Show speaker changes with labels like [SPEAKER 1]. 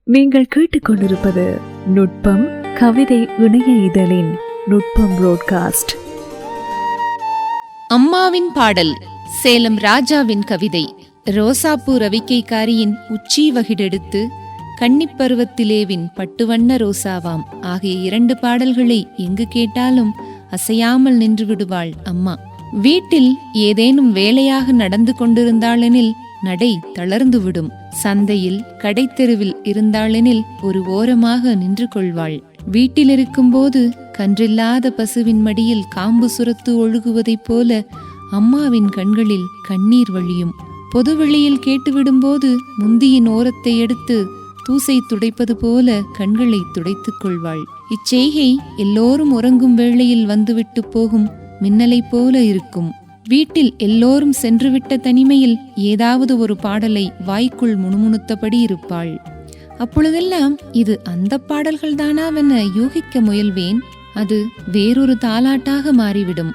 [SPEAKER 1] நீங்கள் கேட்டுக்கொண்டிருப்பது நுட்பம் கவிதை இணைய இதழின் நுட்பம் புரோட்காஸ்ட்.
[SPEAKER 2] அம்மாவின் பாடல். சேலம் ராஜாவின் கவிதை. ரோசாப்பூ ரவிக்கைக்காரியின் உச்சி வகிடெடுத்து கன்னிப்பருவத்திலேவின் பட்டுவண்ண ரோசாவாம் ஆகிய 2 பாடல்களை எங்கு கேட்டாலும் அசையாமல் நின்று விடுவாள் அம்மா. வீட்டில் ஏதேனும் வேலையாக நடந்து கொண்டிருந்தாளெனில் நடை தளர்ந்துவிடும். சந்தையில் கடைத்தெருவில் இருந்தாளெனில் ஒரு ஓரமாக நின்று கொள்வாள். வீட்டிலிருக்கும்போது கன்றில்லாத பசுவின் மடியில் காம்பு சுரத்து ஒழுகுவதைப் போல அம்மாவின் கண்களில் கண்ணீர் வழியும். பொதுவெளியில் கேட்டுவிடும்போது முந்தியின் ஓரத்தை எடுத்து தூசை துடைப்பது போல கண்களை துடைத்துக் கொள்வாள். இச்செய்கை எல்லோரும் உறங்கும் வேளையில் வந்துவிட்டு போகும் மின்னலை போல இருக்கும். வீட்டில் எல்லோரும் சென்றுவிட்ட தனிமையில் ஏதாவது ஒரு பாடலை வாய்க்குள் முணுமுணுத்தபடி இருப்பாள். அப்பொழுதெல்லாம் இது அந்த பாடல்கள் தானாவென யூகிக்க முயல்வேன். அது வேறொரு தாலாட்டாக மாறிவிடும்.